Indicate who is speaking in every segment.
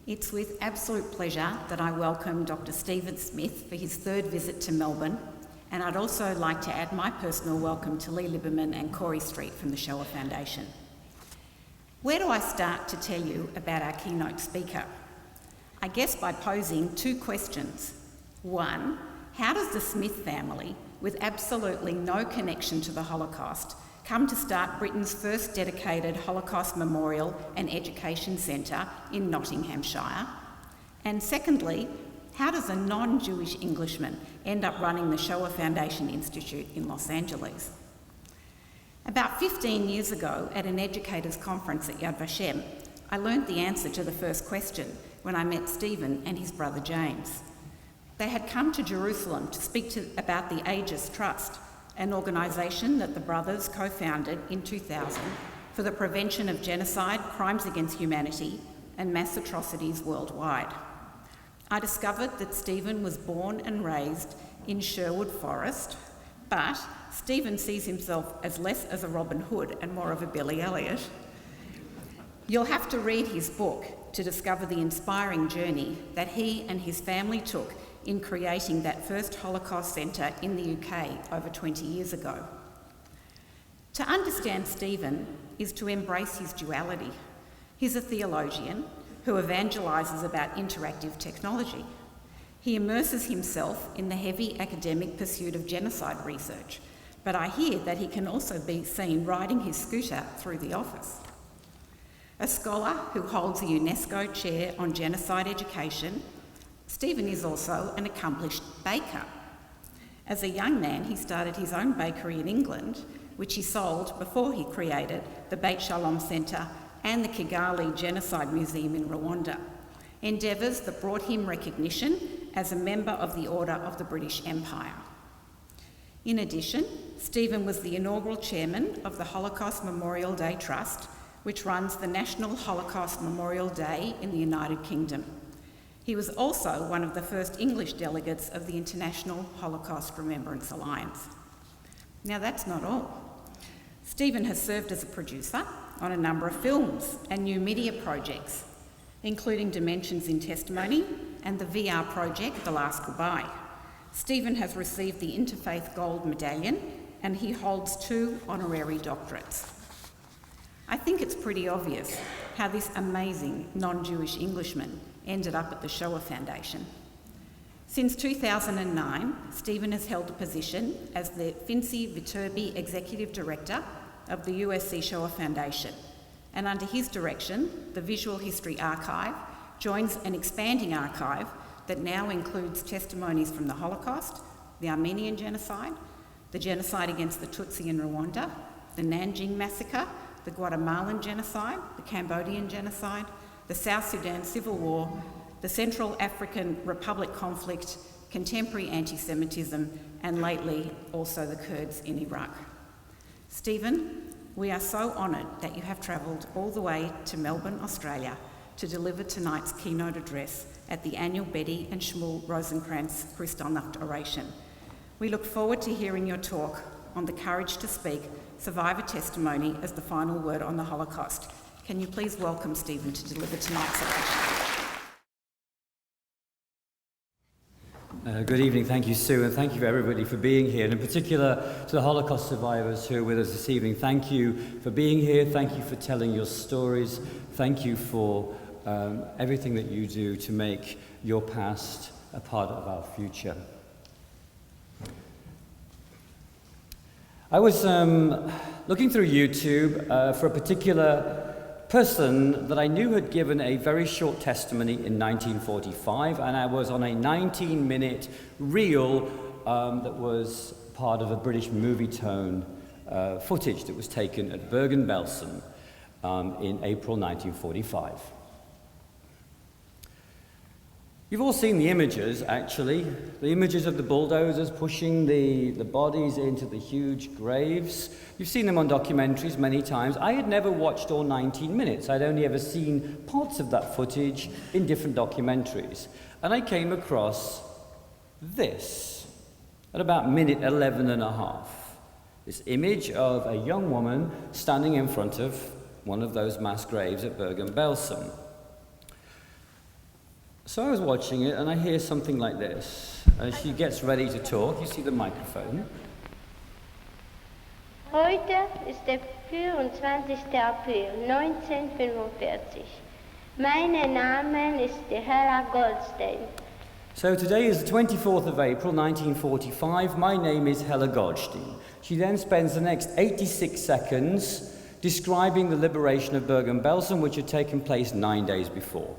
Speaker 1: It's with absolute pleasure that I welcome Dr. Stephen Smith for his third visit to Melbourne, and I'd also like to add my personal welcome to Lee Liberman and Corey Street from the Shoah Foundation. Where do I start to tell you about our keynote speaker? I guess by posing two questions. One, how does the Smith family, with absolutely no connection to the Holocaust, come to start Britain's first dedicated Holocaust Memorial and Education Centre in Nottinghamshire? And secondly, how does a non-Jewish Englishman end up running the Shoah Foundation Institute in Los Angeles? About 15 years ago, at an educators' conference at Yad Vashem, I learnt the answer to the first question when I met Stephen and his brother James. They had come to Jerusalem to speak about the Aegis Trust, an organisation that the brothers co-founded in 2000 for the prevention of genocide, crimes against humanity, and mass atrocities worldwide. I discovered that Stephen was born and raised in Sherwood Forest, but Stephen sees himself as less as a Robin Hood and more of a Billy Elliot. You'll have to read his book to discover the inspiring journey that he and his family took in creating that first Holocaust Centre in the UK over 20 years ago. To understand Stephen is to embrace his duality. He's a theologian who evangelises about interactive technology. He immerses himself in the heavy academic pursuit of genocide research, but I hear that he can also be seen riding his scooter through the office. A scholar who holds a UNESCO chair on genocide education, Stephen is also an accomplished baker. As a young man, he started his own bakery in England, which he sold before he created the Beit Shalom Centre and the Kigali Genocide Museum in Rwanda, endeavours that brought him recognition as a member of the Order of the British Empire. In addition, Stephen was the inaugural chairman of the Holocaust Memorial Day Trust, which runs the National Holocaust Memorial Day in the United Kingdom. He was also one of the first English delegates of the International Holocaust Remembrance Alliance. Now that's not all. Stephen has served as a producer on a number of films and new media projects, including Dimensions in Testimony and the VR project, The Last Goodbye. Stephen has received the Interfaith Gold Medallion and he holds 2 honorary doctorates. I think it's pretty obvious how this amazing non-Jewish Englishman ended up at the Shoah Foundation. Since 2009, Stephen has held a position as the Finzi Viterbi Executive Director of the USC Shoah Foundation, and under his direction, the Visual History Archive joins an expanding archive that now includes testimonies from the Holocaust, the Armenian Genocide, the genocide against the Tutsi in Rwanda, the Nanjing Massacre, the Guatemalan Genocide, the Cambodian Genocide, the South Sudan Civil War, the Central African Republic conflict, contemporary anti-Semitism, and lately also the Kurds in Iraq. Stephen, we are so honoured that you have travelled all the way to Melbourne, Australia, to deliver tonight's keynote address at the annual Betty and Shmuel Rosenkranz Kristallnacht Oration. We look forward to hearing your talk on the courage to speak, survivor testimony as the final word on the Holocaust. Can you please welcome Stephen to deliver tonight's oration?
Speaker 2: Good evening, thank you, Sue, and thank you everybody for being here, and in particular to the Holocaust survivors who are with us this evening. Thank you for being here, thank you for telling your stories, thank you for everything that you do to make your past a part of our future. I was looking through YouTube for a particular person that I knew had given a very short testimony in 1945, and I was on a 19-minute reel that was part of a British movie tone footage that was taken at Bergen-Belsen in April 1945. You've all seen the images, actually, the images of the bulldozers pushing the bodies into the huge graves. You've seen them on documentaries many times. I had never watched all 19 minutes. I'd only ever seen parts of that footage in different documentaries. And I came across this at about minute 11 and a half. This image of a young woman standing in front of one of those mass graves at Bergen-Belsen. So I was watching it and I hear something like this. As she gets ready to talk, you see the microphone.
Speaker 3: Heute ist der 24. April 1945. Mein Name ist Hella Goldstein.
Speaker 2: So today is the 24th of April 1945. My name is Hella Goldstein. She then spends the next 86 seconds describing the liberation of Bergen-Belsen, which had taken place 9 days before.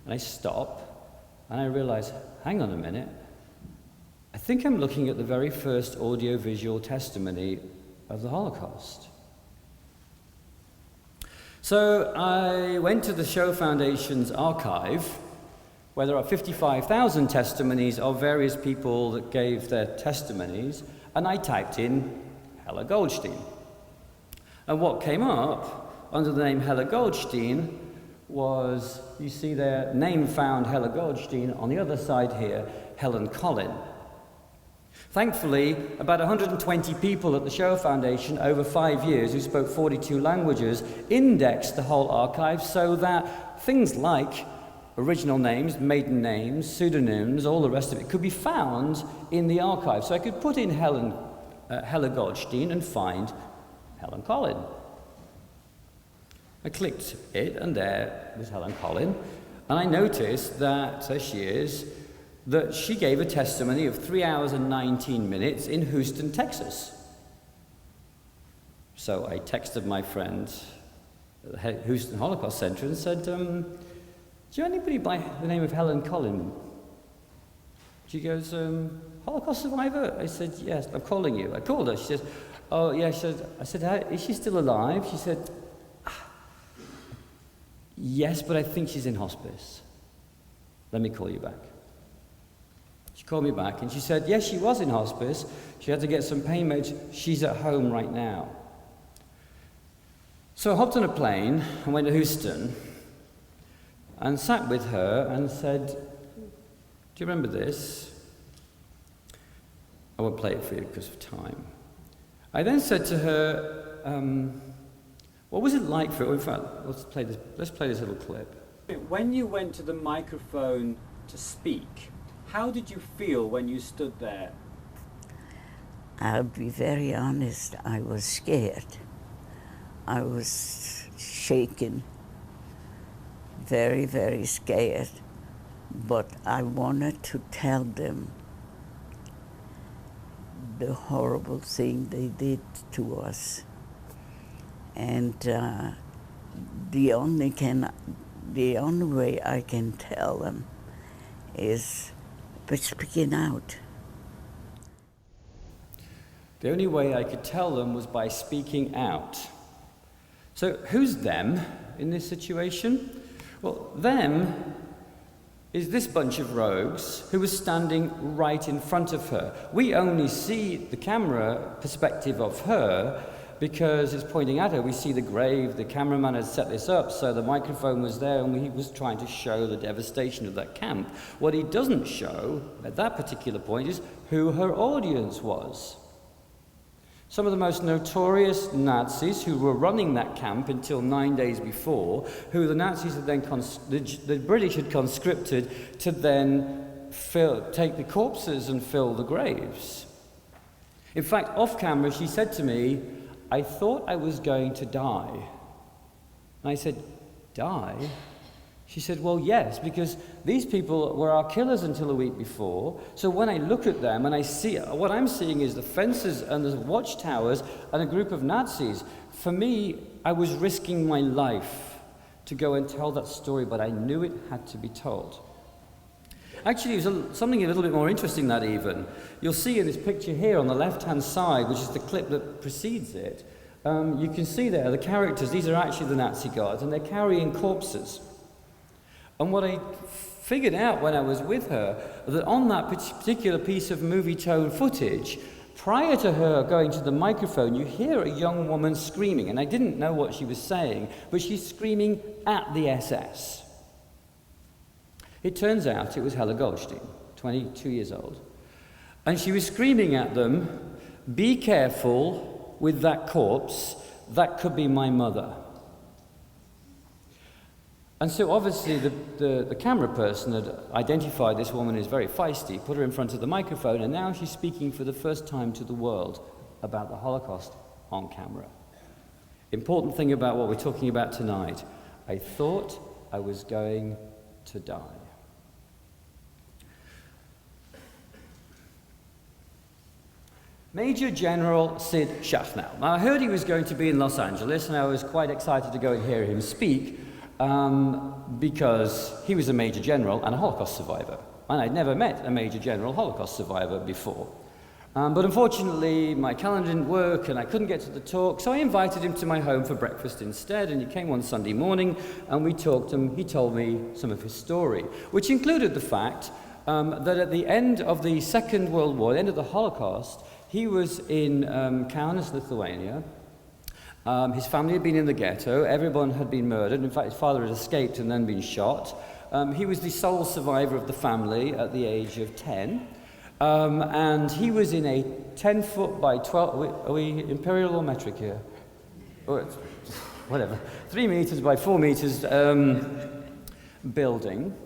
Speaker 2: And I stop and I realize, hang on a minute, I think I'm looking at the very first audio-visual testimony of the Holocaust. So I went to the Show Foundation's archive, where there are 55,000 testimonies of various people that gave their testimonies, and I typed in Hella Goldstein. And what came up under the name Hella Goldstein was, you see their name found Hella Goldstein, on the other side here, Helen Collin. Thankfully, about 120 people at the Show Foundation over 5 years who spoke 42 languages indexed the whole archive so that things like original names, maiden names, pseudonyms, all the rest of it could be found in the archive. So I could put in Hella Goldstein and find Helen Collin. I clicked it and there was Helen Collin, and I noticed that, there she is, that she gave a testimony of 3 hours and 19 minutes in Houston, Texas. So I texted my friend at the Houston Holocaust Center and said, do you know anybody by the name of Helen Collin? She goes, Holocaust survivor? I said, yes, I'm calling you. I called her. She says, oh, yeah. I said, is she still alive? She said, yes, but I think she's in hospice. Let me call you back. She called me back and she said, yes, she was in hospice. She had to get some pain meds. She's at home right now. So I hopped on a plane and went to Houston and sat with her and said, do you remember this? I won't play it for you because of time. I then said to her, what was it like for you? In fact, let's play this little clip. When you went to the microphone to speak, how did you feel when you stood there?
Speaker 4: I'll be very honest, I was scared. I was shaken, very, very scared. But I wanted to tell them the horrible thing they did to us. And the only way I can tell them is by speaking out.
Speaker 2: The only way I could tell them was by speaking out. So who's them in this situation? Well, them is this bunch of rogues who was standing right in front of her. We only see the camera perspective of her because it's pointing at her. We see the grave, the cameraman had set this up, so the microphone was there and he was trying to show the devastation of that camp. What he doesn't show at that particular point is who her audience was. Some of the most notorious Nazis who were running that camp until 9 days before, who the Nazis had then, the British had conscripted to then take the corpses and fill the graves. In fact, off camera, she said to me, I thought I was going to die. And I said, die? She said, well, yes, because these people were our killers until a week before. So when I look at them and I see, what I'm seeing is the fences and the watchtowers and a group of Nazis. For me, I was risking my life to go and tell that story, but I knew it had to be told. Actually, it was something a little bit more interesting that even. You'll see in this picture here on the left-hand side, which is the clip that precedes it, you can see there the characters. These are actually the Nazi guards, and they're carrying corpses. And what I figured out when I was with her, that on that particular piece of movie tone footage, prior to her going to the microphone, you hear a young woman screaming, and I didn't know what she was saying, but she's screaming at the SS. It turns out it was Hella Goldstein, 22 years old. And she was screaming at them, be careful with that corpse, that could be my mother. And so obviously the camera person had identified this woman as very feisty, put her in front of the microphone, and now she's speaking for the first time to the world about the Holocaust on camera. Important thing about what we're talking about tonight, I thought I was going to die. Major General Sid Shachnow. Now, I heard he was going to be in Los Angeles, and I was quite excited to go and hear him speak because he was a Major General and a Holocaust survivor. And I'd never met a Major General Holocaust survivor before. But unfortunately, my calendar didn't work, and I couldn't get to the talk, so I invited him to my home for breakfast instead, and he came one Sunday morning, and we talked, and he told me some of his story, which included the fact that at the end of the Second World War, the end of the Holocaust, he was in Kaunas, Lithuania. His family had been in the ghetto. Everyone had been murdered. In fact, his father had escaped and then been shot. He was the sole survivor of the family at the age of 10. And he was in a 10-foot by 12... Are we imperial or metric here? Or whatever. 3 meters by 4 meters building.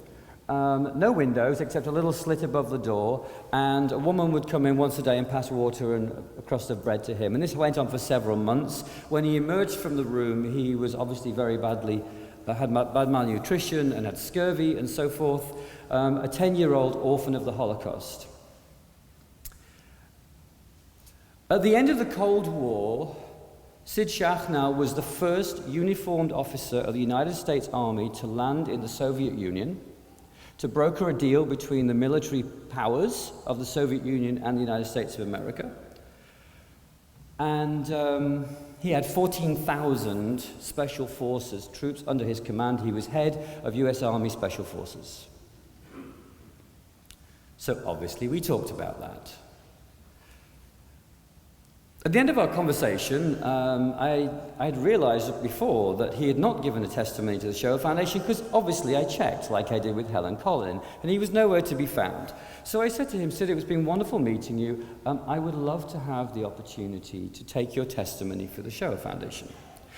Speaker 2: No windows except a little slit above the door, and a woman would come in once a day and pass water and a crust of bread to him. And this went on for several months. When he emerged from the room, he was obviously very badly, had bad malnutrition and had scurvy and so forth, a 10-year-old orphan of the Holocaust. At the end of the Cold War, Sid Shachnow was the first uniformed officer of the United States Army to land in the Soviet Union, to broker a deal between the military powers of the Soviet Union and the United States of America. And he had 14,000 special forces troops under his command. He was head of US Army Special Forces. So obviously we talked about that. At the end of our conversation, I had realized before that he had not given a testimony to the Shoah Foundation because obviously I checked, like I did with Helen Collin, and he was nowhere to be found. So I said to him, Sid, it's been wonderful meeting you. I would love to have the opportunity to take your testimony for the Shoah Foundation.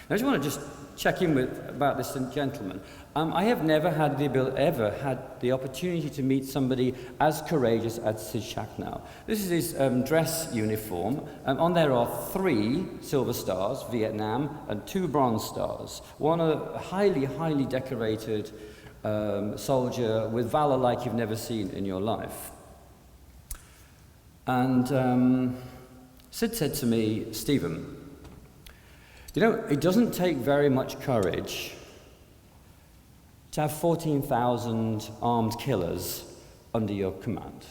Speaker 2: Now, I just want to check in about this gentleman. I have never had the opportunity to meet somebody as courageous as Sid Shachnow. This is his dress uniform. On there are 3 silver stars, Vietnam, and 2 bronze stars. One a highly, highly decorated soldier with valor like you've never seen in your life. And Sid said to me, Stephen, you know, it doesn't take very much courage to have 14,000 armed killers under your command.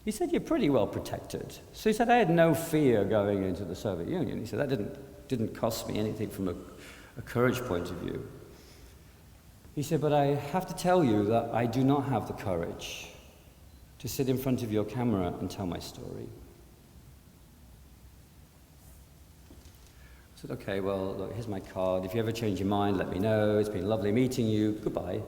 Speaker 2: He said, you're pretty well protected. So he said, I had no fear going into the Soviet Union. He said, that didn't cost me anything from a courage point of view. He said, but I have to tell you that I do not have the courage to sit in front of your camera and tell my story. I said, okay, well, look, here's my card. If you ever change your mind, let me know. It's been lovely meeting you. Goodbye.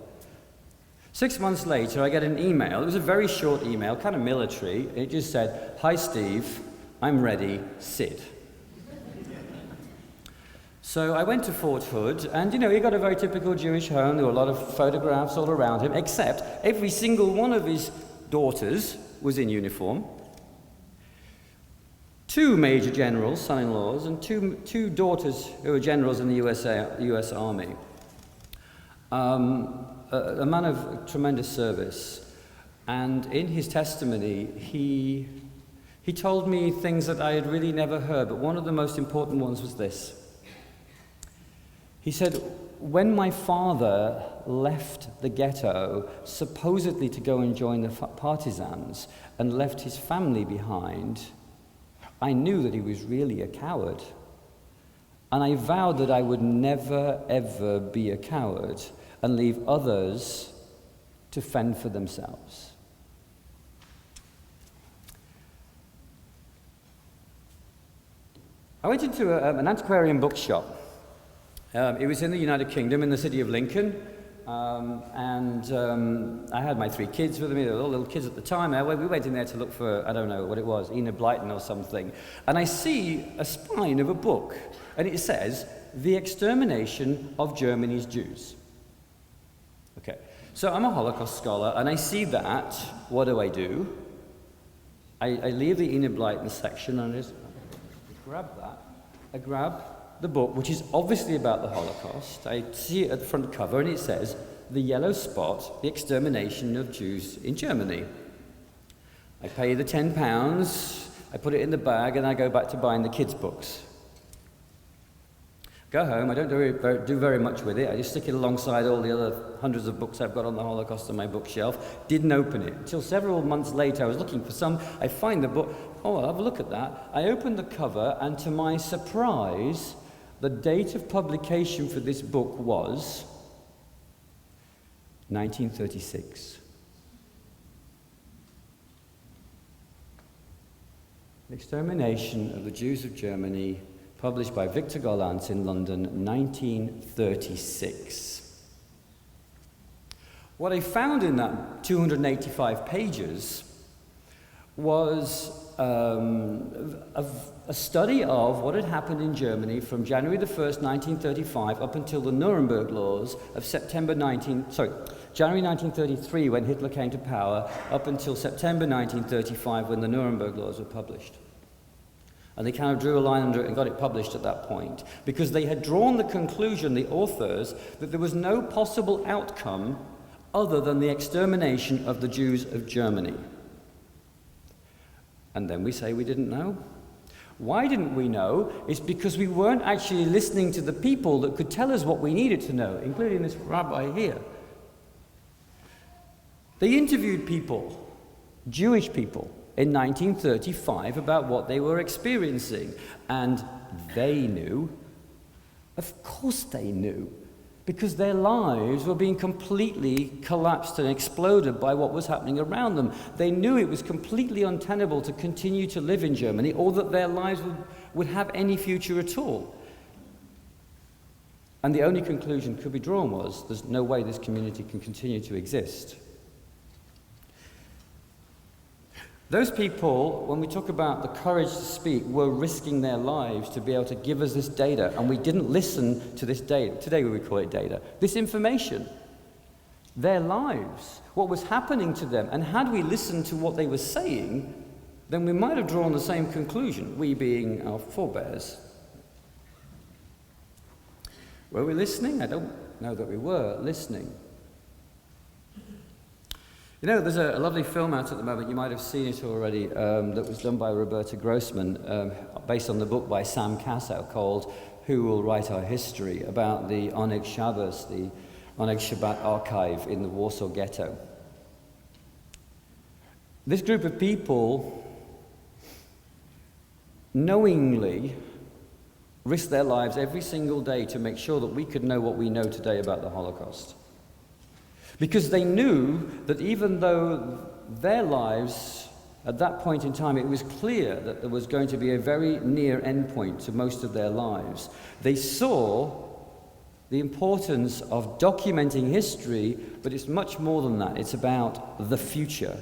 Speaker 2: 6 months later, I get an email. It was a very short email, kind of military. It just said, hi, Steve. I'm ready. Sid. So I went to Fort Hood, and, you know, he got a very typical Jewish home. There were a lot of photographs all around him, except every single one of his daughters was in uniform. 2 major generals, son-in-laws, and two daughters who were generals in the US Army. A man of tremendous service. And in his testimony, he told me things that I had really never heard, but one of the most important ones was this. He said, when my father left the ghetto, supposedly to go and join the partisans, and left his family behind, I knew that he was really a coward. And I vowed that I would never, ever be a coward and leave others to fend for themselves. I went into an antiquarian bookshop. It was in the United Kingdom, in the city of Lincoln. I had my 3 kids with me. They were all little kids at the time. We went in there to look for, I don't know what it was, Enid Blyton or something. And I see a spine of a book, and it says, The Extermination of Germany's Jews. Okay, so I'm a Holocaust scholar, and I see that. What do? I leave the Enid Blyton section and I just grab that. I grab the book, which is obviously about the Holocaust. I see it at the front cover, and it says, "The Yellow Spot, the Extermination of Jews in Germany." I pay the £10, I put it in the bag, and I go back to buying the kids' books. Go home, I don't do very much with it. I just stick it alongside all the other hundreds of books I've got on the Holocaust on my bookshelf. Didn't open it. Until several months later, I was looking for some. I find the book. Oh, I'll have a look at that. I open the cover, and to my surprise, the date of publication for this book was 1936. The Extermination of the Jews of Germany, published by Victor Gollancz in London, 1936. What I found in that 285 pages was a study of what had happened in Germany from January the 1st, 1935, up until the Nuremberg Laws of January 1933, when Hitler came to power, up until September 1935, when the Nuremberg Laws were published. And they kind of drew a line under it and got it published at that point, because they had drawn the conclusion, the authors, that there was no possible outcome other than the extermination of the Jews of Germany. And then we say we didn't know. Why didn't we know? It's because we weren't actually listening to the people that could tell us what we needed to know, including this rabbi here. They interviewed people, Jewish people, in 1935 about what they were experiencing. And they knew. Of course they knew. Because their lives were being completely collapsed and exploded by what was happening around them. They knew it was completely untenable to continue to live in Germany, or that their lives would have any future at all. And the only conclusion that could be drawn was, there's no way this community can continue to exist. Those people, when we talk about the courage to speak, were risking their lives to be able to give us this data, and we didn't listen to this data. Today we would call it data. This information, their lives, what was happening to them, and had we listened to what they were saying, then we might have drawn the same conclusion, we being our forebears. Were we listening? I don't know that we were listening. You know, there's a lovely film out at the moment, you might have seen it already, that was done by Roberta Grossman, based on the book by Sam Kassow called Who Will Write Our History, about the Oneg Shabbos, the Oneg Shabbat archive in the Warsaw Ghetto. This group of people knowingly risked their lives every single day to make sure that we could know what we know today about the Holocaust. Because they knew that even though their lives, at that point in time, it was clear that there was going to be a very near endpoint to most of their lives, they saw the importance of documenting history, but it's much more than that. It's about the future.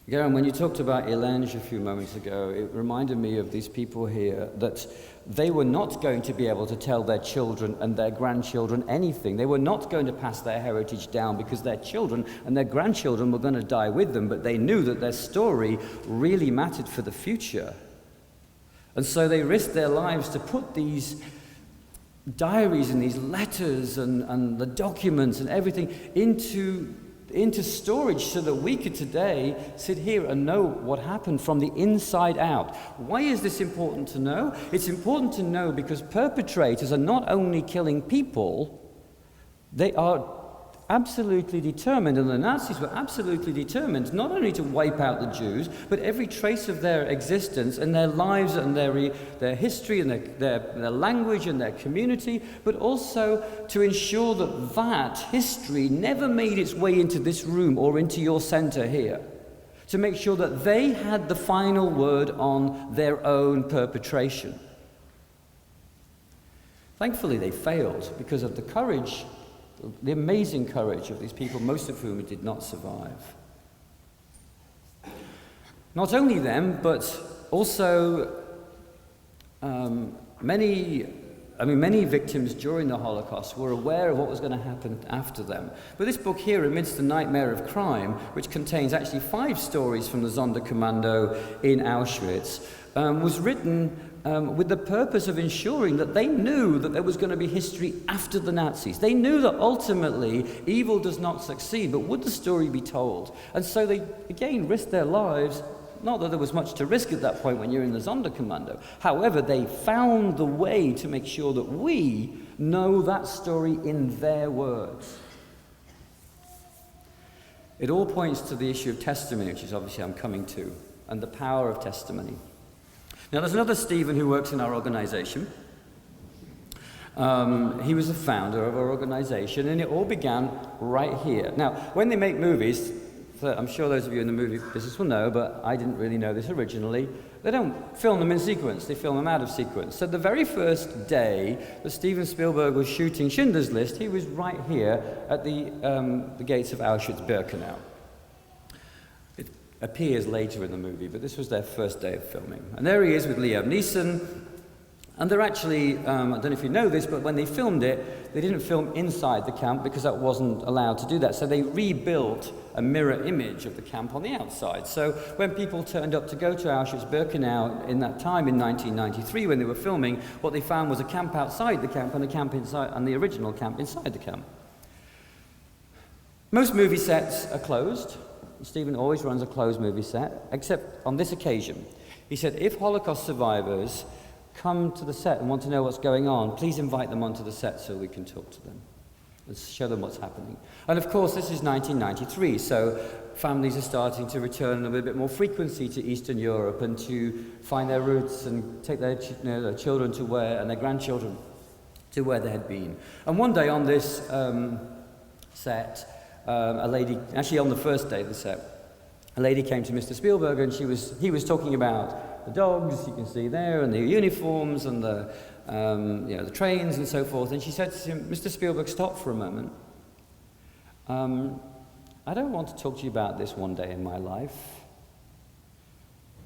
Speaker 2: Garen, when you talked about Elenge a few moments ago, it reminded me of these people here, that they were not going to be able to tell their children and their grandchildren anything. They were not going to pass their heritage down, because their children and their grandchildren were going to die with them, but they knew that their story really mattered for the future. And so they risked their lives to put these diaries and these letters and the documents and everything into storage, so that we could today sit here and know what happened from the inside out. Why is this important to know? It's important to know because perpetrators are not only killing people, they are absolutely determined, and the Nazis were absolutely determined, not only to wipe out the Jews, but every trace of their existence and their lives and their history and their language and their community, but also to ensure that that history never made its way into this room or into your center here. To make sure that they had the final word on their own perpetration. Thankfully, they failed because of the courage, the amazing courage of these people, most of whom did not survive. Not only them, but also many many victims during the Holocaust were aware of what was going to happen after them. But this book here, Amidst the Nightmare of Crime, which contains actually 5 stories from the Sonderkommando in Auschwitz, was written with the purpose of ensuring that they knew that there was going to be history after the Nazis. They knew that ultimately evil does not succeed, but would the story be told? And so they, again, risked their lives. Not that there was much to risk at that point when you're in the Sonderkommando. However, they found the way to make sure that we know that story in their words. It all points to the issue of testimony, which is obviously I'm coming to, and the power of testimony. Now, there's another Stephen who works in our organization. He was the founder of our organization, and it all began right here. Now, when they make movies, I'm sure those of you in the movie business will know, but I didn't really know this originally, they don't film them in sequence, they film them out of sequence. So the very first day that Steven Spielberg was shooting Schindler's List, he was right here at the gates of Auschwitz-Birkenau. It appears later in the movie, but this was their first day of filming. And there he is with Liam Neeson. And they're actually, I don't know if you know this, but when they filmed it, they didn't film inside the camp because that wasn't allowed to do that. So they rebuilt a mirror image of the camp on the outside. So when people turned up to go to Auschwitz-Birkenau in that time in 1993 when they were filming, what they found was a camp outside the camp and a camp inside, and the original camp inside the camp. Most movie sets are closed. Stephen always runs a closed movie set, except on this occasion. He said, if Holocaust survivors come to the set and want to know what's going on, please invite them onto the set so we can talk to them and show them what's happening. And of course, this is 1993, so families are starting to return with a bit more frequency to Eastern Europe and to find their roots and take their children to where, and their grandchildren to where they had been. And one day on this set, a lady, actually on the first day of the set, a lady came to Mr. Spielberg and he was talking about the dogs, you can see there, and the uniforms, and the trains and so forth. And she said to him, Mr. Spielberg, stop for a moment. I don't want to talk to you about this one day in my life.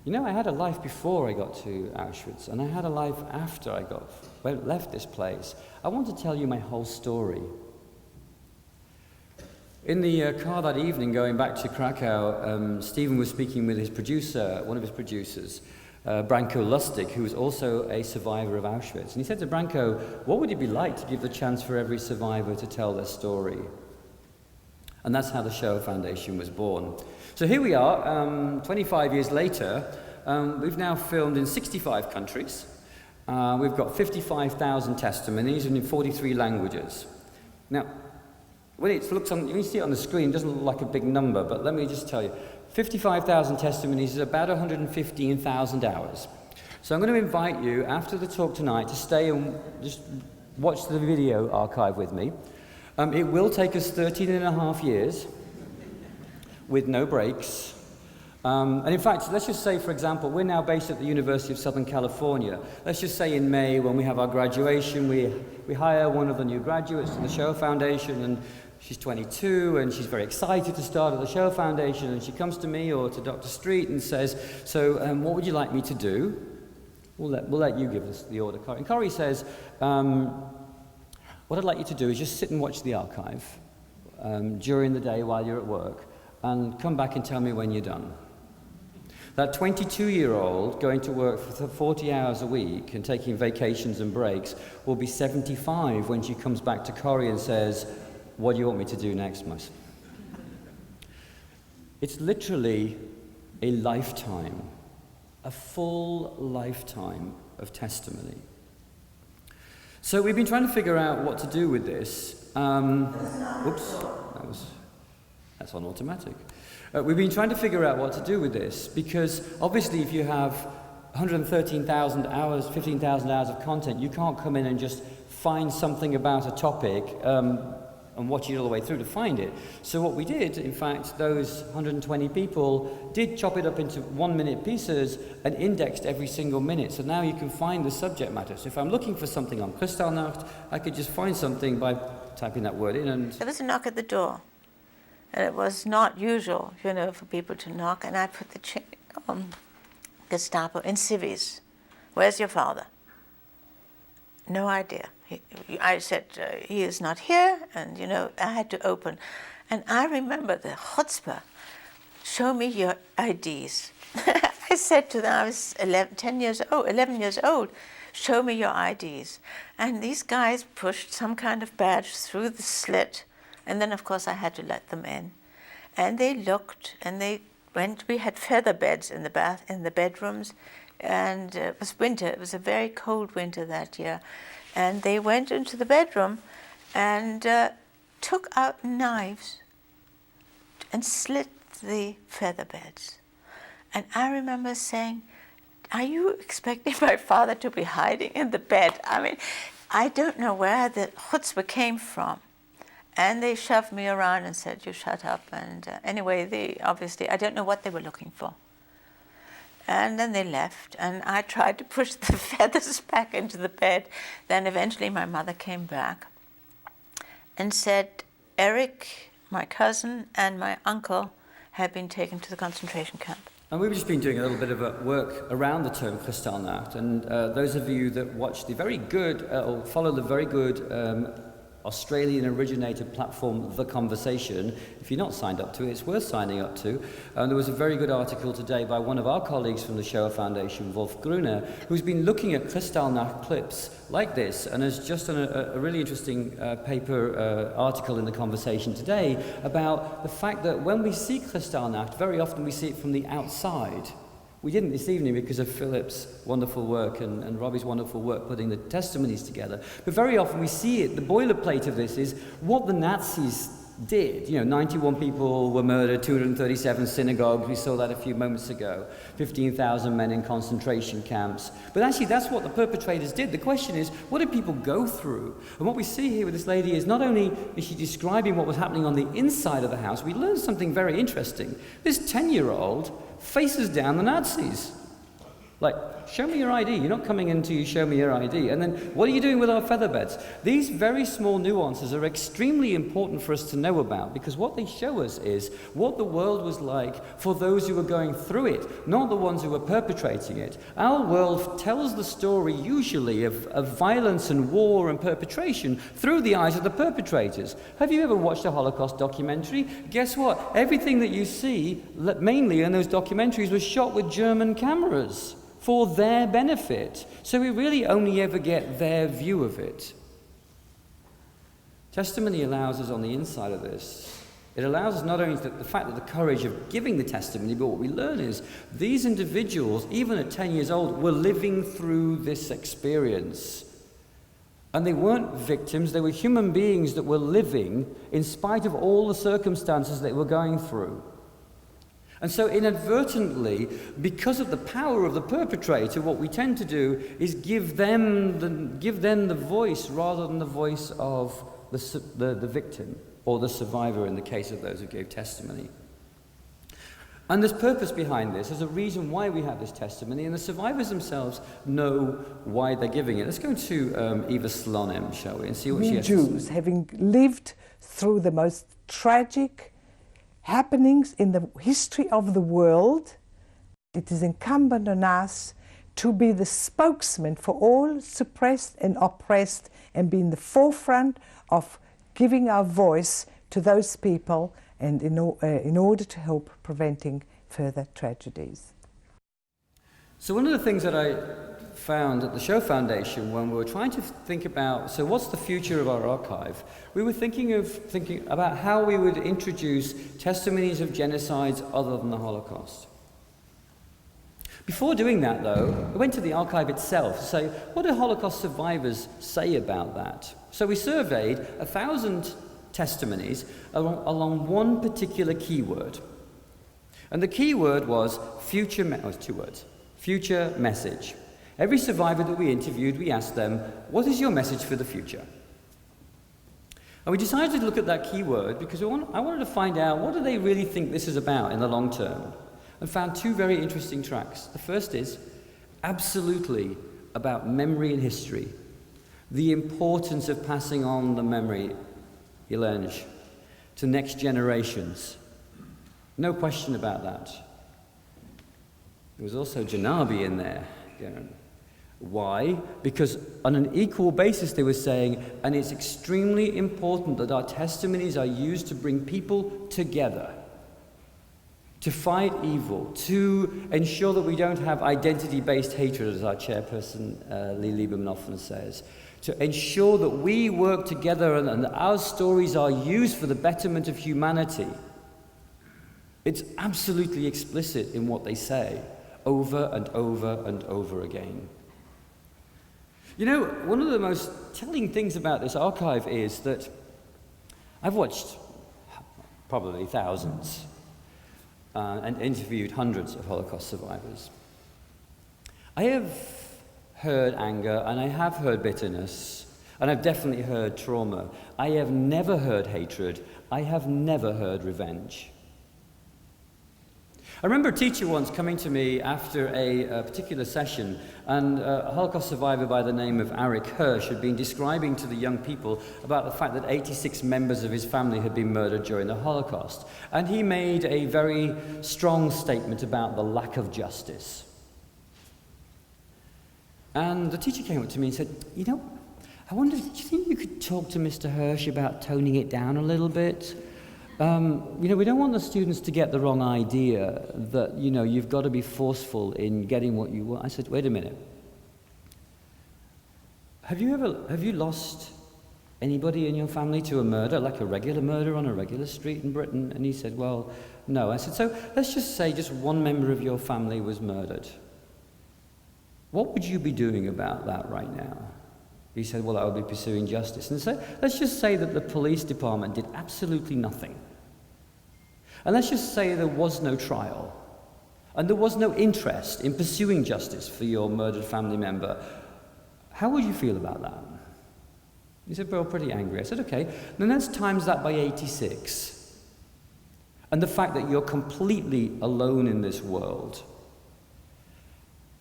Speaker 2: You know, I had a life before I got to Auschwitz, and I had a life after I left this place. I want to tell you my whole story. In the car that evening, going back to Krakow, Stephen was speaking with his producer, one of his producers, Branko Lustig, who was also a survivor of Auschwitz. And he said to Branko, what would it be like to give the chance for every survivor to tell their story? And that's how the Shoah Foundation was born. So here we are, 25 years later. We've now filmed in 65 countries. We've got 55,000 testimonies and in 43 languages. Now, when it looks on, you see it on the screen, it doesn't look like a big number, but let me just tell you, 55,000 testimonies is about 115,000 hours. So I'm going to invite you, after the talk tonight, to stay and just watch the video archive with me. It will take us 13 and a half years, with no breaks. And in fact, let's just say, for example, we're now based at the University of Southern California. Let's just say in May, when we have our graduation, we hire one of the new graduates to the Shoah Foundation, and she's 22, and she's very excited to start at the Shoah Foundation, and she comes to me or to Dr. Street and says, so what would you like me to do? We'll let you give us the order, Corrie. And Corrie says, what I'd like you to do is just sit and watch the archive during the day while you're at work, and come back and tell me when you're done. That 22-year-old going to work for 40 hours a week and taking vacations and breaks will be 75 when she comes back to Corrie and says, what do you want me to do next, Miss? It's literally a lifetime, a full lifetime of testimony. So we've been trying to figure out what to do with this. That's on automatic. We've been trying to figure out what to do with this because obviously if you have 113,000 hours, 15,000 hours of content, you can't come in and just find something about a topic and watch it all the way through to find it. So what we did, in fact, those 120 people did chop it up into 1-minute pieces and indexed every single minute. So now you can find the subject matter. So if I'm looking for something on Kristallnacht, I could just find something by typing that word in and...
Speaker 5: There was a knock at the door. And it was not usual, for people to knock. And I put the Gestapo in civvies. Where's your father? no idea. I said, he is not here, and I had to open. And I remember the chutzpah, show me your IDs. I said to them, I was 11 years old, show me your IDs. And these guys pushed some kind of badge through the slit, and then of course I had to let them in. And they looked, and they went. We had feather beds in the bedrooms, and it was winter. It was a very cold winter that year. And they went into the bedroom and took out knives and slit the feather beds. And I remember saying, are you expecting my father to be hiding in the bed? I mean, I don't know where the chutzpah came from. And they shoved me around and said, you shut up. And anyway, I don't know what they were looking for. And then they left, and I tried to push the feathers back into the bed. Then eventually my mother came back and said, Eric, my cousin, and my uncle had been taken to the concentration camp.
Speaker 2: And we've just been doing a little bit of work around the term Kristallnacht, and those of you that watch the very good, or follow the very good Australian-originated platform, The Conversation, if you're not signed up to it, it's worth signing up to. There was a very good article today by one of our colleagues from the Shoah Foundation, Wolf Gruner, who's been looking at Kristallnacht clips like this, and has just done a really interesting article in The Conversation today about the fact that when we see Kristallnacht, very often we see it from the outside. We didn't this evening because of Philip's wonderful work and Robbie's wonderful work putting the testimonies together. But very often we see it, the boilerplate of this is what the Nazis did. 91 people were murdered, 237 synagogues, we saw that a few moments ago, 15,000 men in concentration camps. But actually that's what the perpetrators did. The question is, what did people go through? And what we see here with this lady is not only is she describing what was happening on the inside of the house, we learned something very interesting. This 10-year-old faces down the Nazis. Like, show me your ID. You're not coming in until you show me your ID. And then, what are you doing with our feather beds? These very small nuances are extremely important for us to know about, because what they show us is what the world was like for those who were going through it, not the ones who were perpetrating it. Our world tells the story usually of violence and war and perpetration through the eyes of the perpetrators. Have you ever watched a Holocaust documentary? Guess what? Everything that you see, mainly in those documentaries, was shot with German cameras for their benefit. So we really only ever get their view of it. Testimony allows us on the inside of this. It allows us not only the fact that the courage of giving the testimony, but what we learn is these individuals, even at 10 years old, were living through this experience. And they weren't victims, they were human beings that were living in spite of all the circumstances they were going through. And so inadvertently, because of the power of the perpetrator, what we tend to do is give them the voice rather than the voice of the victim or the survivor in the case of those who gave testimony. And there's purpose behind this. There's a reason why we have this testimony, and the survivors themselves know why they're giving it. Let's go to Eva Slonim, shall we, and see what she has to say.
Speaker 6: We Jews, having lived through the most tragic happenings in the history of the world, it is incumbent on us to be the spokesman for all suppressed and oppressed, and be in the forefront of giving our voice to those people, and in order to help preventing further tragedies.
Speaker 2: So one of the things that I found at the Shoah Foundation when we were trying to think about, so what's the future of our archive? We were thinking about how we would introduce testimonies of genocides other than the Holocaust. Before doing that, though, we went to the archive itself to say, what do Holocaust survivors say about that? So we surveyed 1,000 testimonies along one particular keyword. And the keyword was future, two words, future message. Every survivor that we interviewed, we asked them, what is your message for the future? And we decided to look at that keyword because I wanted to find out what do they really think this is about in the long term, and found two very interesting tracks. The first is absolutely about memory and history, the importance of passing on the memory, Yelenj, to next generations. No question about that. There was also Janabi in there. Why? Because on an equal basis they were saying, and it's extremely important that our testimonies are used to bring people together, to fight evil, to ensure that we don't have identity-based hatred, as our chairperson Lee Lieberman often says, to ensure that we work together and that our stories are used for the betterment of humanity. It's absolutely explicit in what they say, over and over and over again. You know, one of the most telling things about this archive is that I've watched probably thousands and interviewed hundreds of Holocaust survivors. I have heard anger, and I have heard bitterness, and I've definitely heard trauma. I have never heard hatred. I have never heard revenge. I remember a teacher once coming to me after a particular session, and a Holocaust survivor by the name of Arik Hirsch had been describing to the young people about the fact that 86 members of his family had been murdered during the Holocaust. And he made a very strong statement about the lack of justice. And the teacher came up to me and said, you know, I wonder, do you think you could talk to Mr. Hirsch about toning it down a little bit? You know, we don't want the students to get the wrong idea that, you know, you've got to be forceful in getting what you want. I said, wait a minute. Have you lost anybody in your family to a murder, like a regular murder on a regular street in Britain? And he said, well, no. I said, so let's just say just one member of your family was murdered. What would you be doing about that right now? He said, well, I would be pursuing justice. And so let's just say that the police department did absolutely nothing. And let's just say there was no trial, and there was no interest in pursuing justice for your murdered family member. How would you feel about that? He said, well, pretty angry. I said, okay, then let's times that by 86. And the fact that you're completely alone in this world.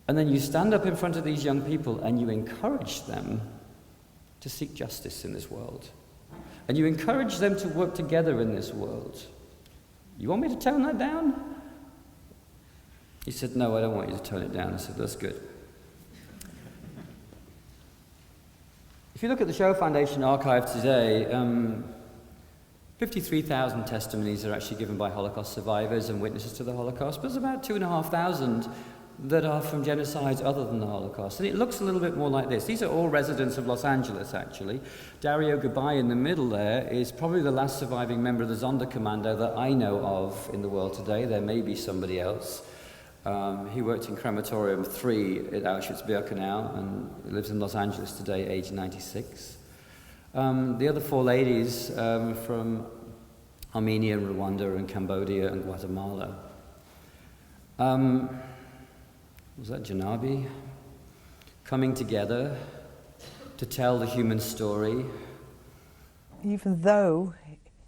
Speaker 2: And then you stand up in front of these young people and you encourage them to seek justice in this world. And you encourage them to work together in this world. You want me to tone that down? He said, no, I don't want you to tone it down. I said, that's good. If you look at the Shoah Foundation archive today, 53,000 testimonies are actually given by Holocaust survivors and witnesses to the Holocaust, but there's about 2,500 that are from genocides other than the Holocaust. And it looks a little bit more like this. These are all residents of Los Angeles, actually. Dario Gabay in the middle there is probably the last surviving member of the Sonderkommando that I know of in the world today. There may be somebody else. He worked in Crematorium 3 at Auschwitz-Birkenau and lives in Los Angeles today, age 96. The other four ladies from Armenia, and Rwanda, and Cambodia, and Guatemala. Was that Janabi? Coming together to tell the human story.
Speaker 6: Even though,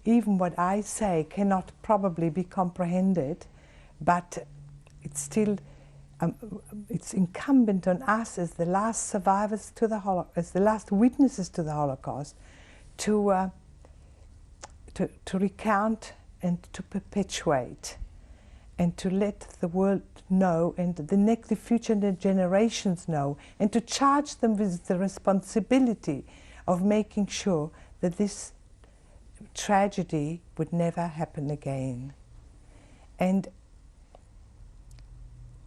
Speaker 6: even what I say cannot probably be comprehended, but it's still, it's incumbent on us as the last survivors to the Holocaust, as the last witnesses to the Holocaust, to recount and to perpetuate, and to let the world know, and the future generations know, and to charge them with the responsibility of making sure that this tragedy would never happen again. And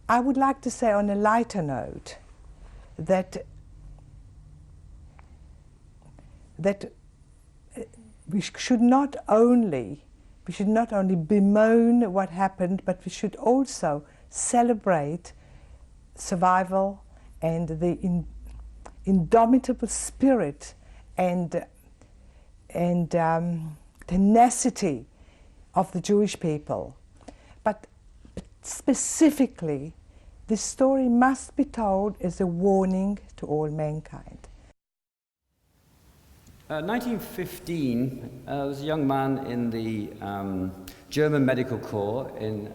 Speaker 6: I would like to say on a lighter note that we should not only bemoan what happened, but we should also celebrate survival and the indomitable spirit and tenacity of the Jewish people. But specifically, this story must be told as a warning to all mankind.
Speaker 2: 1915, there was a young man in the German Medical Corps in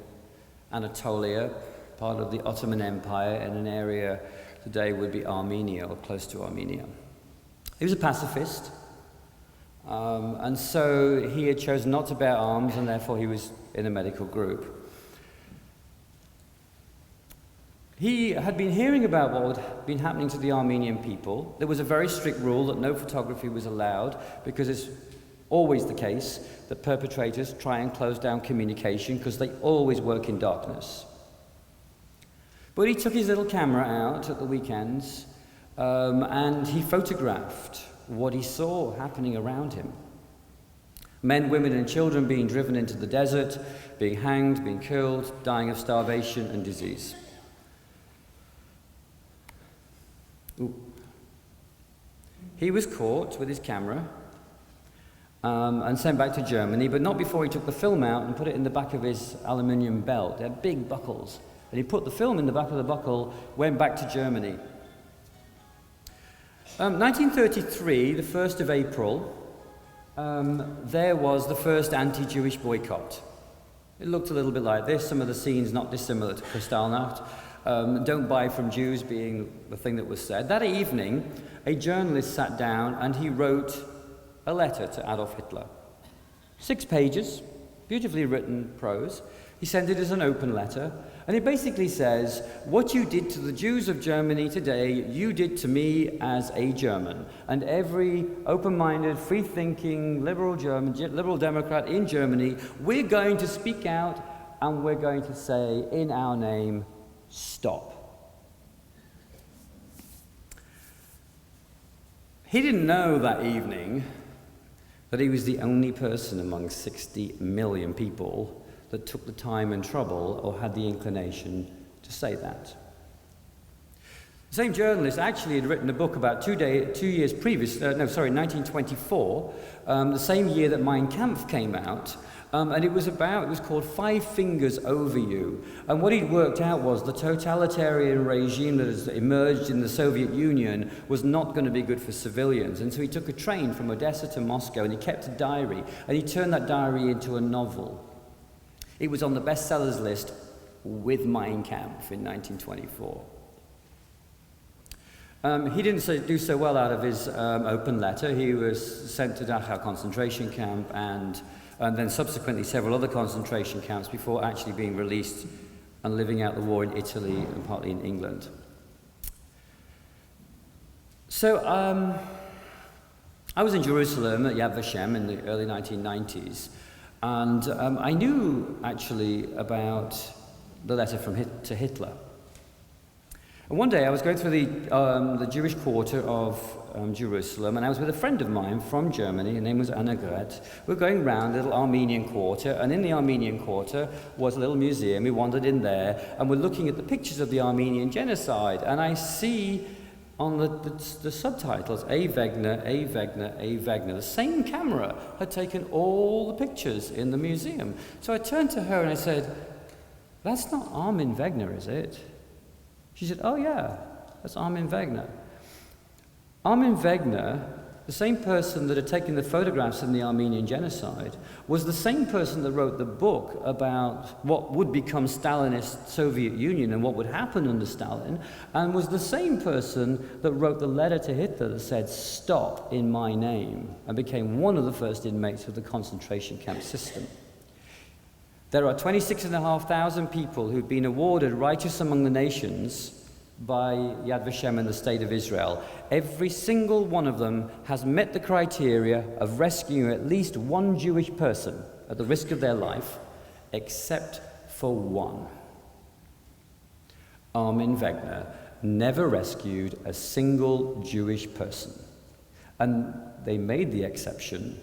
Speaker 2: Anatolia, part of the Ottoman Empire, in an area today would be Armenia, or close to Armenia. He was a pacifist, and so he had chosen not to bear arms, and therefore he was in a medical group. He had been hearing about what had been happening to the Armenian people. There was a very strict rule that no photography was allowed, because it's always the case that perpetrators try and close down communication because they always work in darkness. But he took his little camera out at the weekends and he photographed what he saw happening around him. Men, women and children being driven into the desert, being hanged, being killed, dying of starvation and disease. Ooh. He was caught with his camera and sent back to Germany, but not before he took the film out and put it in the back of his aluminium belt. They had big buckles. And he put the film in the back of the buckle, went back to Germany. 1933, the 1st of April, there was the first anti-Jewish boycott. It looked a little bit like this, some of the scenes not dissimilar to Kristallnacht. Don't buy from Jews being the thing that was said. That evening, a journalist sat down and he wrote a letter to Adolf Hitler. 6 pages, beautifully written prose. He sent it as an open letter, and it basically says, what you did to the Jews of Germany today, you did to me as a German. And every open-minded, free-thinking, liberal German, liberal Democrat in Germany, we're going to speak out and we're going to say, in our name, stop. He didn't know that evening that he was the only person among 60 million people that took the time and trouble or had the inclination to say that. The same journalist actually had written a book about 2 years previous, 1924, the same year that Mein Kampf came out, and it was called 5 Fingers Over You. And what he'd worked out was the totalitarian regime that has emerged in the Soviet Union was not going to be good for civilians. And so he took a train from Odessa to Moscow and he kept a diary, and he turned that diary into a novel. It was on the bestsellers list with Mein Kampf in 1924. He didn't do so well out of his open letter. He was sent to Dachau concentration camp and then subsequently several other concentration camps before actually being released and living out the war in Italy and partly in England. So I was in Jerusalem at Yad Vashem in the early 1990s, and I knew actually about the letter to Hitler. And one day I was going through the Jewish quarter of Jerusalem, and I was with a friend of mine from Germany. Her name was Annegret. We were going around the little Armenian quarter, and in the Armenian quarter was a little museum. We wandered in there, and we're looking at the pictures of the Armenian genocide, and I see on the subtitles, A. Wegner, A. Wegner, A. Wegner. The same camera had taken all the pictures in the museum. So I turned to her and I said, "That's not Armin Wegner, is it?" She said, "Oh yeah, that's Armin Wegner." Armin Wegner, the same person that had taken the photographs in the Armenian genocide, was the same person that wrote the book about what would become Stalinist Soviet Union and what would happen under Stalin, and was the same person that wrote the letter to Hitler that said, "Stop in my name," and became one of the first inmates of the concentration camp system. There are 26,500 people who've been awarded Righteous Among the Nations by Yad Vashem and the State of Israel. Every single one of them has met the criteria of rescuing at least one Jewish person at the risk of their life, except for one. Armin Wegner never rescued a single Jewish person. And they made the exception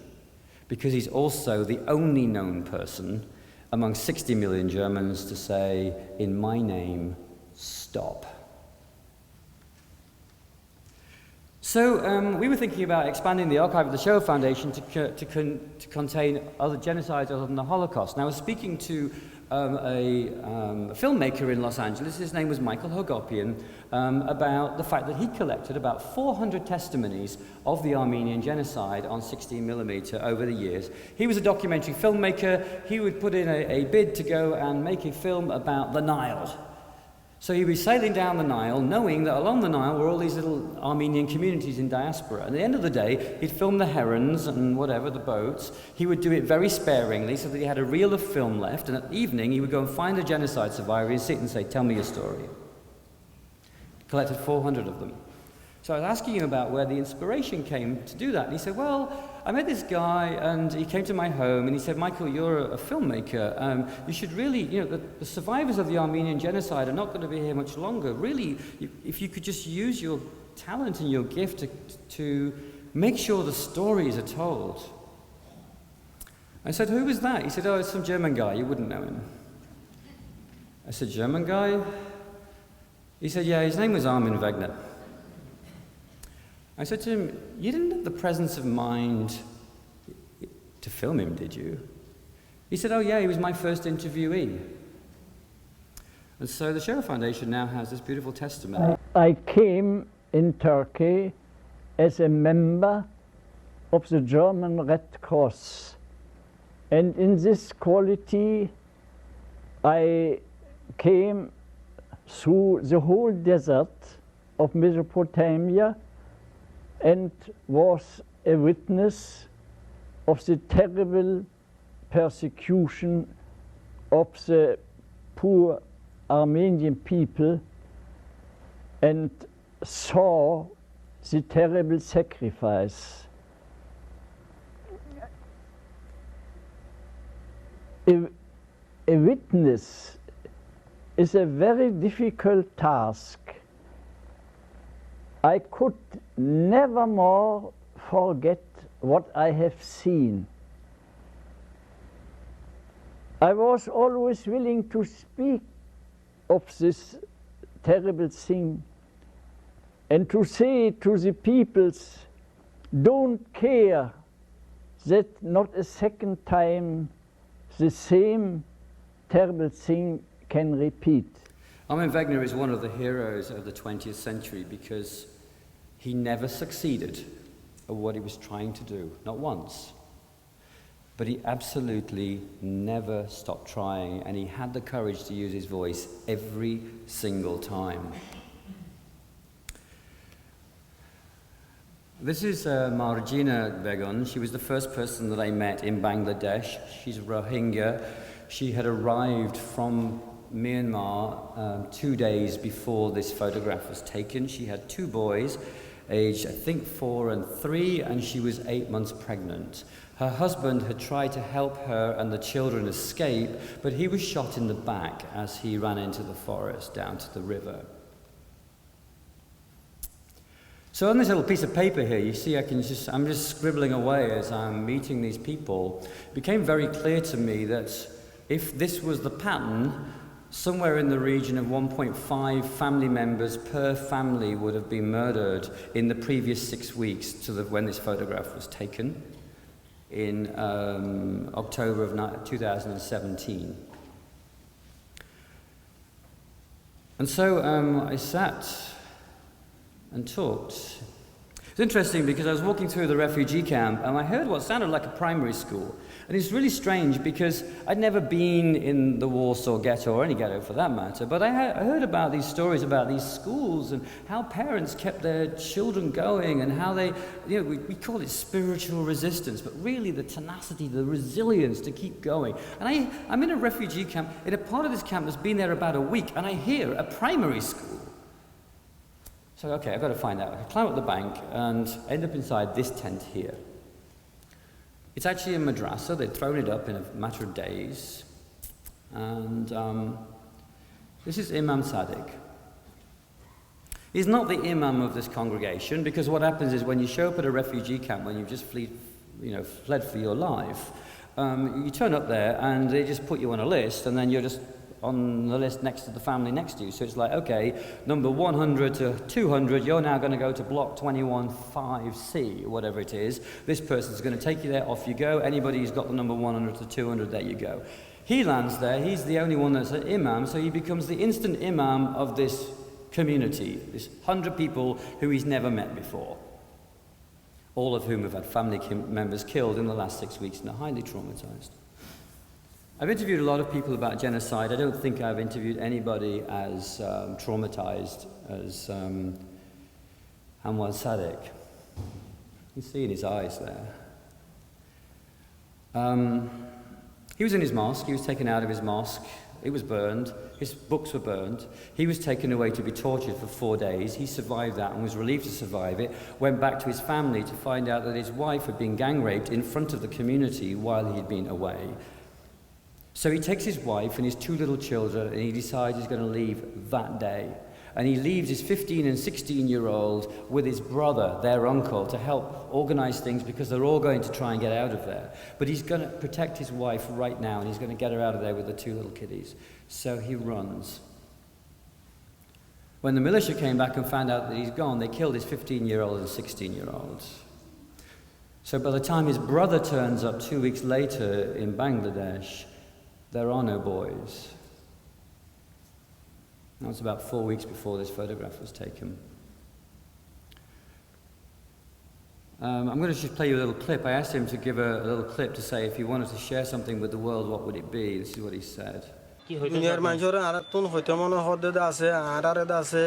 Speaker 2: because he's also the only known person among 60 million Germans to say, "In my name, stop." So we were thinking about expanding the archive of the Shoah Foundation to contain other genocides other than the Holocaust. And I was speaking to a filmmaker in Los Angeles, his name was Michael Hagopian, about the fact that he collected about 400 testimonies of the Armenian genocide on 16mm over the years. He was a documentary filmmaker. He would put in a bid to go and make a film about the Nile. So he'd be sailing down the Nile, knowing that along the Nile were all these little Armenian communities in diaspora. And at the end of the day, he'd film the herons and whatever, the boats. He would do it very sparingly so that he had a reel of film left. And at evening, he would go and find a genocide survivor and sit and say, "Tell me your story." collected 400 of them. So I was asking him about where the inspiration came to do that. And he said, well, I met this guy and he came to my home and he said, Michael, you're a filmmaker. You should really, the survivors of the Armenian genocide are not going to be here much longer. Really, if you could just use your talent and your gift to make sure the stories are told. I said, who was that? He said, oh, it's some German guy. You wouldn't know him. I said, German guy? He said, yeah, his name was Armin Wegner. I said to him, you didn't have the presence of mind to film him, did you? He said, oh yeah, he was my first interviewee. And so the Shachnow Foundation now has this beautiful testimony.
Speaker 7: I came in Turkey as a member of the German Red Cross. And in this quality, I came through the whole desert of Mesopotamia and was a witness of the terrible persecution of the poor Armenian people and saw the terrible sacrifice. A witness is a very difficult task. I could never more forget what I have seen. I was always willing to speak of this terrible thing and to say to the peoples, don't care that not a second time the same terrible thing can repeat.
Speaker 2: Armin Wegner is one of the heroes of the 20th century because he never succeeded at what he was trying to do, not once. But he absolutely never stopped trying, and he had the courage to use his voice every single time. This is Marjina Begun. She was the first person that I met in Bangladesh. She's a Rohingya. She had arrived from Myanmar 2 days before this photograph was taken. She had 2 boys, aged I think 4 and 3, and she was 8 months pregnant. Her husband had tried to help her and the children escape, but he was shot in the back as he ran into the forest down to the river. So on this little piece of paper here, you see I'm just scribbling away as I'm meeting these people. It became very clear to me that if this was the pattern, somewhere in the region of 1.5 family members per family would have been murdered in the previous 6 weeks to when this photograph was taken in October of 2017. And so I sat and talked. It's interesting because I was walking through the refugee camp and I heard what sounded like a primary school. And it's really strange because I'd never been in the Warsaw ghetto, or any ghetto for that matter, but I heard about these stories about these schools and how parents kept their children going and how they, we call it spiritual resistance, but really the tenacity, the resilience to keep going. And I'm in a refugee camp, in a part of this camp that's been there about a week, and I hear a primary school. So, okay, I've got to find out. I climb up the bank and end up inside this tent here. It's actually a madrasa. They'd thrown it up in a matter of days. And this is Imam Sadiq. He's not the imam of this congregation, because what happens is when you show up at a refugee camp, when you've just fled for your life, you turn up there and they just put you on a list, and then you're just on the list next to the family next to you. So it's like, okay, number 100 to 200, you're now going to go to block 215C, or whatever it is. This person's going to take you there, off you go. Anybody who's got the number 100 to 200, there you go. He lands there, he's the only one that's an imam, so he becomes the instant imam of this community, this 100 people who he's never met before, all of whom have had family members killed in the last 6 weeks and are highly traumatized. I've interviewed a lot of people about genocide. I don't think I've interviewed anybody as traumatized as Hamwan Sadiq. You can see in his eyes there. He was in his mosque. He was taken out of his mosque It was burned. His books were burned. He was taken away to be tortured for 4 days. He survived that and was relieved to survive it. Went back to his family to find out that his wife had been gang raped in front of the community while he'd been away. So he takes his wife and his 2 little children and he decides he's going to leave that day. And he leaves his 15 and 16-year-old with his brother, their uncle, to help organize things because they're all going to try and get out of there. But he's going to protect his wife right now and he's going to get her out of there with the 2 little kiddies. So he runs. When the militia came back and found out that he's gone, they killed his 15-year-old and 16-year-old. So by the time his brother turns up 2 weeks later in Bangladesh, there are no boys. That was about 4 weeks before this photograph was taken. I'm going to just play you a little clip. I asked him to give a little clip to say if he wanted to share something with the world, what would it be? This is what he said.
Speaker 8: দুনিয়ার মানুষের Arathoon হইতে মনে হদ্দে আছে আরারে আছে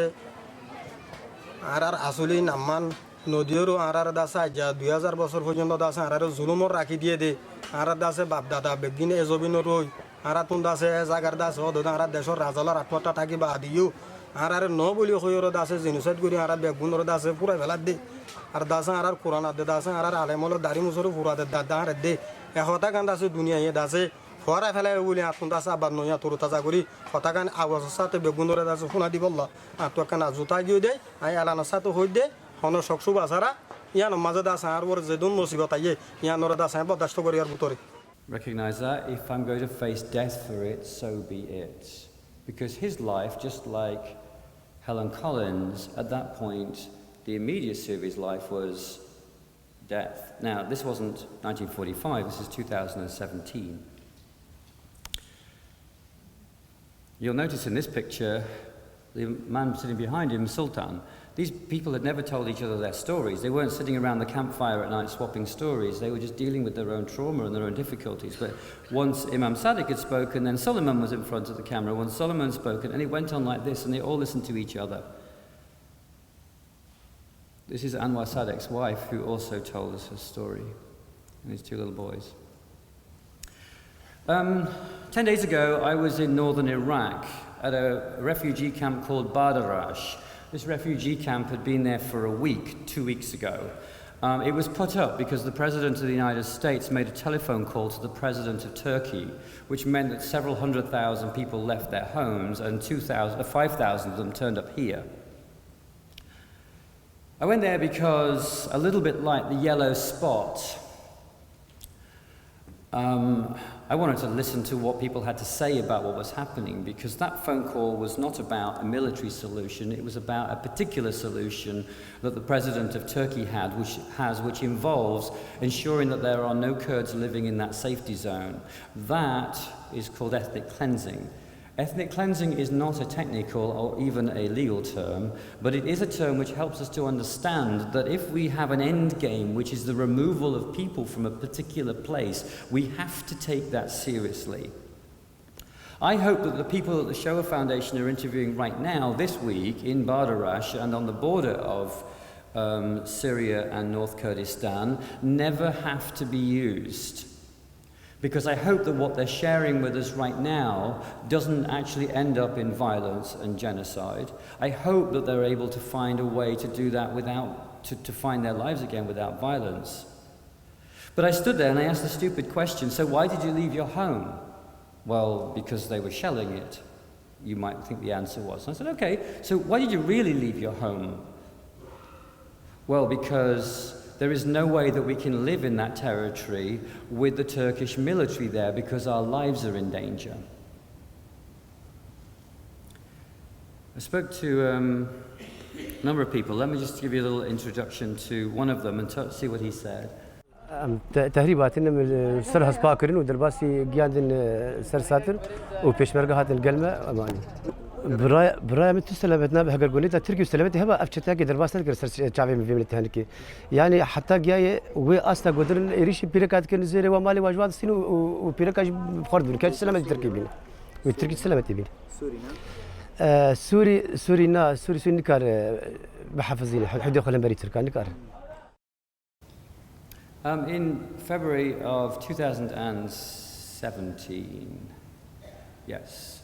Speaker 8: আরার আসলে নামান নদীরও আরারে আছে যা 2000 বছর পর্যন্ত আছে আরারে জুলুমর রাখি দিয়ে দে আরার আছে বাপ দাদা বেগিনে এজবিন রই আরাতুন আছে জাগার আছে ওদ আরা দেশর রাজালার আত্মটা থাকি বা দিও আরারে ন বলি হইর আছে জিনিসত করি আরা বেগুনর আছে পুরা বেলা দে আর দাসা আরার কোরআন দে দাসা আরার আলেমল দারি মুসর পুরা দে দাদা আরে দে এহতা কান আছে দুনিয়া এ দাসে ফরা ফেলে বলি আতুন দাসা আবার নয়া তোর তাজা করি কথা কান আওয়াজ সাথে বেগুনর আছে শোনা দি বল্লা আতো কান জুতা গিয়ে দে আই আলানা সাথে হই দে হন সকসু বাসারা ইয়ান মাঝে দাসা আর ওর যেদুন মুসিবত আইয়ে ইয়ানর দাসা বদাস্ত করি আর বুতরে
Speaker 2: Recognize that if I'm going to face death for it, so be it. Because his life, just like Helen Collins, at that point, the immediacy of his life was death. Now, this wasn't 1945, this is 2017. You'll notice in this picture, the man sitting behind him, Sultan. These people had never told each other their stories. They weren't sitting around the campfire at night swapping stories. They were just dealing with their own trauma and their own difficulties. But once Imam Sadiq had spoken, then Solomon was in front of the camera. Once Solomon spoken, and it went on like this, and they all listened to each other. This is Anwar Sadiq's wife, who also told us her story, and his 2 little boys. 10 days ago, I was in northern Iraq at a refugee camp called Badarash. This refugee camp had been there for a week, 2 weeks ago. It was put up because the President of the United States made a telephone call to the President of Turkey, which meant that several 100,000 people left their homes and 5,000 of them turned up here. I went there because, a little bit like the yellow spot, I wanted to listen to what people had to say about what was happening, because that phone call was not about a military solution, it was about a particular solution that the President of Turkey which involves ensuring that there are no Kurds living in that safety zone. That is called ethnic cleansing. Ethnic cleansing is not a technical or even a legal term, but it is a term which helps us to understand that if we have an end game, which is the removal of people from a particular place, we have to take that seriously. I hope that the people at the Shoah Foundation are interviewing right now, this week, in Badarash and on the border of Syria and North Kurdistan, never have to be used. Because I hope that what they're sharing with us right now doesn't actually end up in violence and genocide. I hope that they're able to find a way to do that to find their lives again without violence. But I stood there and I asked the stupid question, so why did you leave your home? Well, because they were shelling it, you might think the answer was. And I said, okay, so why did you really leave your home? Well, because there is no way that we can live in that territory with the Turkish military there because our lives are in danger. I spoke to a number of people. Let me just give you a little introduction to one of them and see what he said.
Speaker 9: تهريباتنا من سرها سباكرين ودرباسي قيادن سر ساتر وبيشمرقة هات القلمة أماني براي من تسلمتنا بهجر قوليتا تركي وسلمتي هبا أفتشتاكي درباسنا كر سر شعبي من فيمن التهنكي يعني حتى جاي وأصلا قدرن يريش بيركات كنزير ومالي واجواد سين وبيركاش بخرد بين كاش سلمت تركي بين والتركي سلمتي بين سوري نكار بحافظين حد يخلن بري تركان نكار.
Speaker 2: In February of 2017, yes,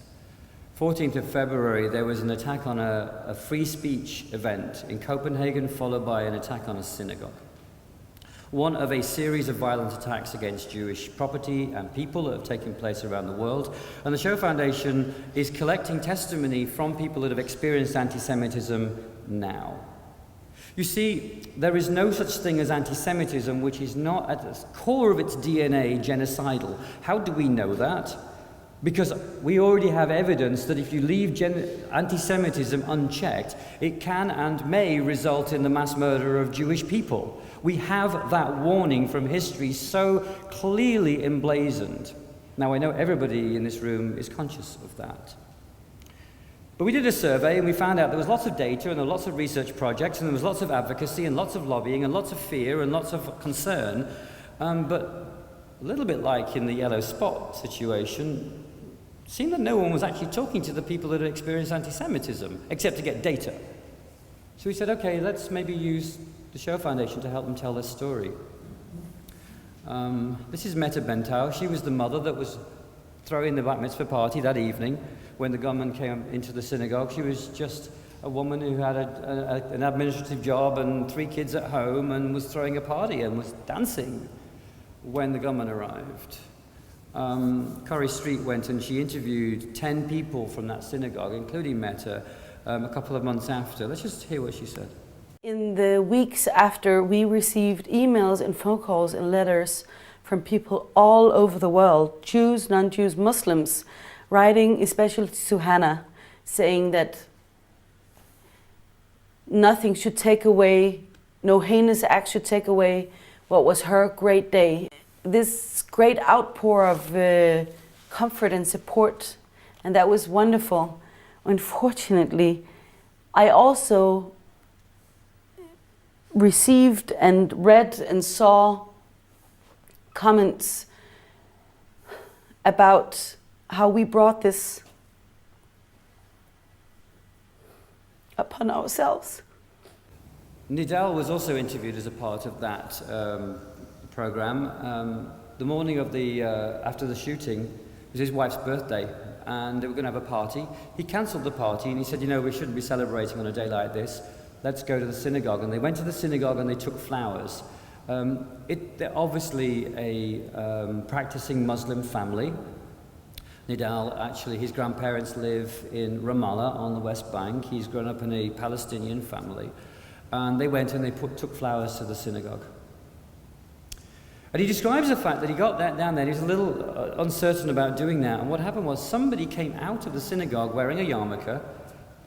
Speaker 2: 14th of February, there was an attack on a free speech event in Copenhagen, followed by an attack on a synagogue. One of a series of violent attacks against Jewish property and people that have taken place around the world. And the Show Foundation is collecting testimony from people that have experienced anti-Semitism now. You see, there is no such thing as anti-Semitism which is not at the core of its DNA genocidal. How do we know that? Because we already have evidence that if you leave anti-Semitism unchecked, it can and may result in the mass murder of Jewish people. We have that warning from history so clearly emblazoned. Now, I know everybody in this room is conscious of that. But we did a survey and we found out there was lots of data and there were lots of research projects and there was lots of advocacy and lots of lobbying and lots of fear and lots of concern. But a little bit like in the yellow spot situation, it seemed that no one was actually talking to the people that had experienced anti-Semitism, except to get data. So we said, okay, let's maybe use the Show Foundation to help them tell their story. This is Meta Bentau. She was the mother that was throwing the bat mitzvah party that evening when the gunman came into the synagogue. She was just a woman who had an administrative job and 3 kids at home and was throwing a party and was dancing when the gunman arrived. Corrie Street went and she interviewed 10 people from that synagogue, including Meta, a couple of months after. Let's just hear what she said.
Speaker 10: In the weeks after, we received emails and phone calls and letters from people all over the world, Jews, non-Jews, Muslims, writing especially to Hannah, saying that nothing should take away, no heinous act should take away what was her great day. This great outpour of comfort and support, and that was wonderful. Unfortunately, I also received and read and saw comments about how we brought this upon ourselves.
Speaker 2: Nidal was also interviewed as a part of that program. The morning of after the shooting, it was his wife's birthday, and they were going to have a party. He cancelled the party, and he said, you know, we shouldn't be celebrating on a day like this. Let's go to the synagogue. And they went to the synagogue and they took flowers. They're obviously a practicing Muslim family. Nidal, actually, his grandparents live in Ramallah on the West Bank. He's grown up in a Palestinian family. And they went and they took flowers to the synagogue. And he describes the fact that he got that down there, and he was a little uncertain about doing that. And what happened was somebody came out of the synagogue wearing a yarmulke,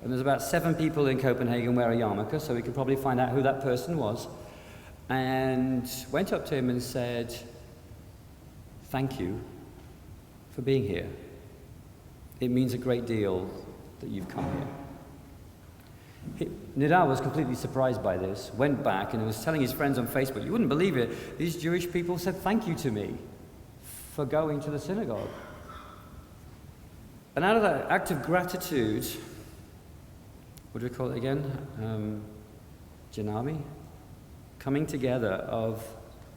Speaker 2: and there's about 7 people in Copenhagen wear a yarmulke, so we could probably find out who that person was, and went up to him and said, thank you for being here. It means a great deal that you've come here. Nidal was completely surprised by this, went back and was telling his friends on Facebook, you wouldn't believe it, these Jewish people said thank you to me for going to the synagogue. And out of that act of gratitude, what do we call it again? Janami? Coming together of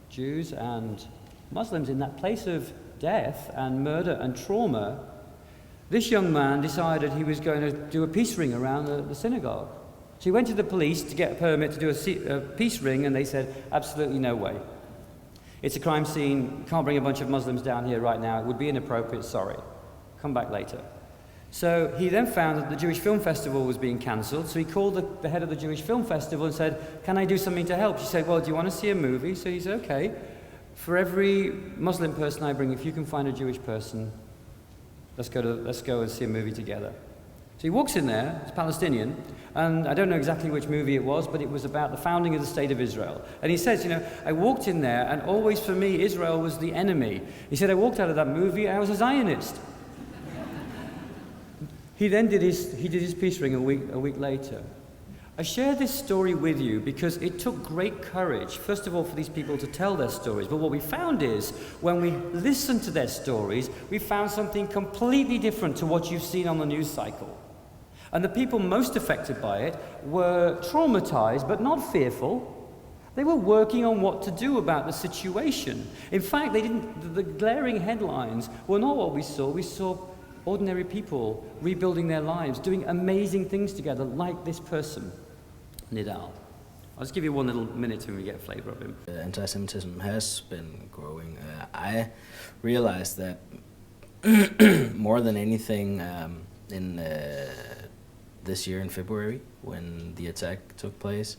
Speaker 2: Jews and Muslims in that place of death and murder and trauma. This young man decided he was going to do a peace ring around the synagogue. So he went to the police to get a permit to do a peace ring, and they said, absolutely no way. It's a crime scene, you can't bring a bunch of Muslims down here right now, it would be inappropriate, sorry. Come back later. So he then found that the Jewish Film Festival was being cancelled, so he called the head of the Jewish Film Festival and said, can I do something to help? She said, well, do you want to see a movie? So he said, okay, for every Muslim person I bring, if you can find a Jewish person, let's go and see a movie together. So he walks in there, it's Palestinian, and I don't know exactly which movie it was, but it was about the founding of the State of Israel. And he says, you know, I walked in there, and always for me, Israel was the enemy. He said, I walked out of that movie, and I was a Zionist. He then did his peace ring a week later. I share this story with you because it took great courage, first of all, for these people to tell their stories. But what we found is, when we listened to their stories, we found something completely different to what you've seen on the news cycle. And the people most affected by it were traumatized, but not fearful. They were working on what to do about the situation. In fact, the glaring headlines were not what we saw. We saw ordinary people rebuilding their lives, doing amazing things together, like this person, Nidal. I'll just give you one little minute till we get a flavor of him.
Speaker 11: Anti-Semitism has been growing. I realized that more than anything in this year in February, when the attack took place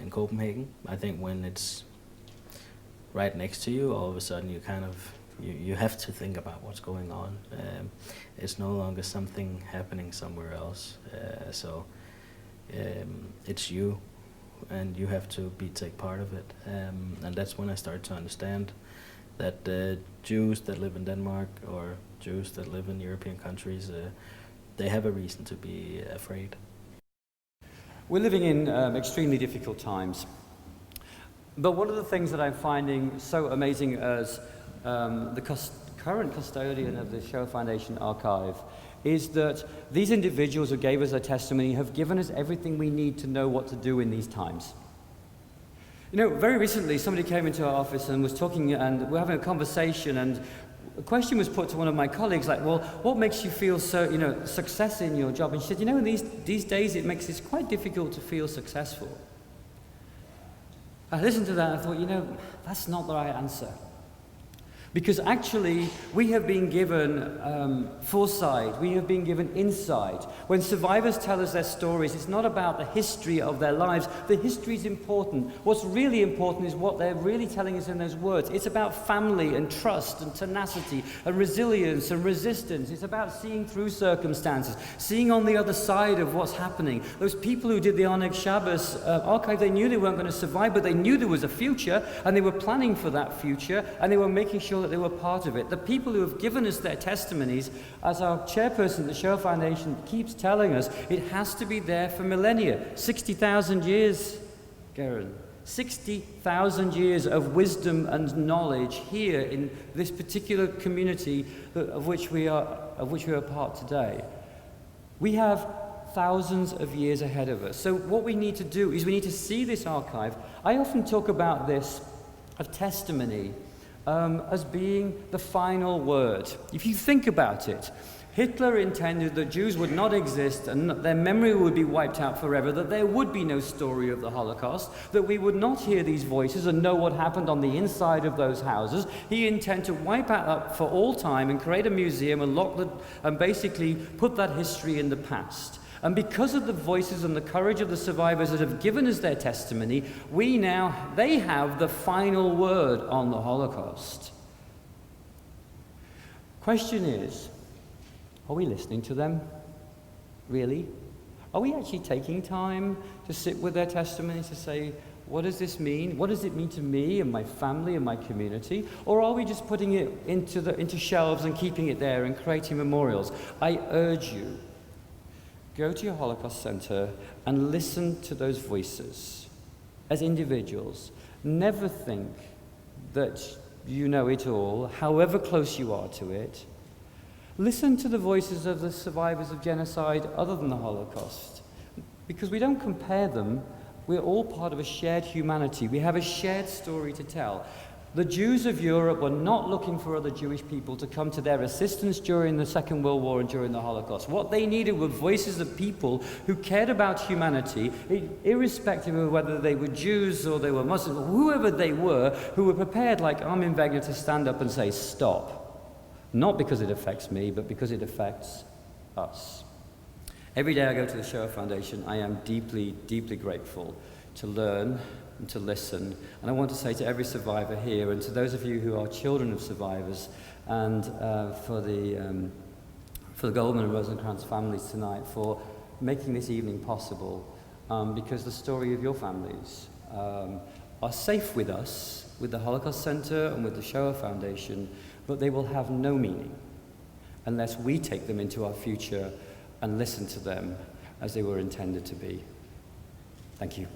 Speaker 11: in Copenhagen. I think when it's right next to you, all of a sudden you kind of, you have to think about what's going on. It's no longer something happening somewhere else. So it's you, and you have to take part of it. And that's when I started to understand that Jews that live in Denmark or Jews that live in European countries, they have a reason to be afraid.
Speaker 2: We're living in extremely difficult times. But one of the things that I'm finding so amazing as the current custodian of the Shoah Foundation archive is that these individuals who gave us their testimony have given us everything we need to know what to do in these times. You know, very recently somebody came into our office and was talking, and we're having a conversation, and a question was put to one of my colleagues, like, well, what makes you feel so, success in your job? And she said, in these days it makes it quite difficult to feel successful. I listened to that and I thought, that's not the right answer. Because actually, we have been given foresight, we have been given insight. When survivors tell us their stories, it's not about the history of their lives. The history is important. What's really important is what they're really telling us in those words. It's about family and trust and tenacity and resilience and resistance. It's about seeing through circumstances, seeing on the other side of what's happening. Those people who did the Oneg Shabbos archive, they knew they weren't going to survive, but they knew there was a future, and they were planning for that future, and they were making sure that they were part of it. The people who have given us their testimonies, as our chairperson of the Shoah Foundation keeps telling us, it has to be there for millennia. 60,000 years, Garen. 60,000 years of wisdom and knowledge here in this particular community of which we are part today. We have thousands of years ahead of us. So what we need to do is we need to see this archive. I often talk about this of testimony as being the final word. If you think about it, Hitler intended that Jews would not exist and their memory would be wiped out forever, that there would be no story of the Holocaust, that we would not hear these voices and know what happened on the inside of those houses. He intended to wipe out for all time and create a museum and basically put that history in the past. And because of the voices and the courage of the survivors that have given us their testimony, they have the final word on the Holocaust. Question is, are we listening to them? Really? Are we actually taking time to sit with their testimonies to say, what does this mean? What does it mean to me and my family and my community? Or are we just putting it into shelves and keeping it there and creating memorials? I urge you, go to your Holocaust Center and listen to those voices as individuals. Never think that you know it all, however close you are to it. Listen to the voices of the survivors of genocide other than the Holocaust, because we don't compare them. We're all part of a shared humanity. We have a shared story to tell. The Jews of Europe were not looking for other Jewish people to come to their assistance during the Second World War and during the Holocaust. What they needed were voices of people who cared about humanity, irrespective of whether they were Jews or they were Muslims, or whoever they were, who were prepared, like Armin Wegner, to stand up and say, stop. Not because it affects me, but because it affects us. Every day I go to the Shoah Foundation, I am deeply, deeply grateful to learn and to listen. And I want to say to every survivor here, and to those of you who are children of survivors, and for the Goldman and Rosenkranz families tonight, for making this evening possible, because the story of your families are safe with us, with the Holocaust Center and with the Shoah Foundation, but they will have no meaning unless we take them into our future and listen to them as they were intended to be. Thank you.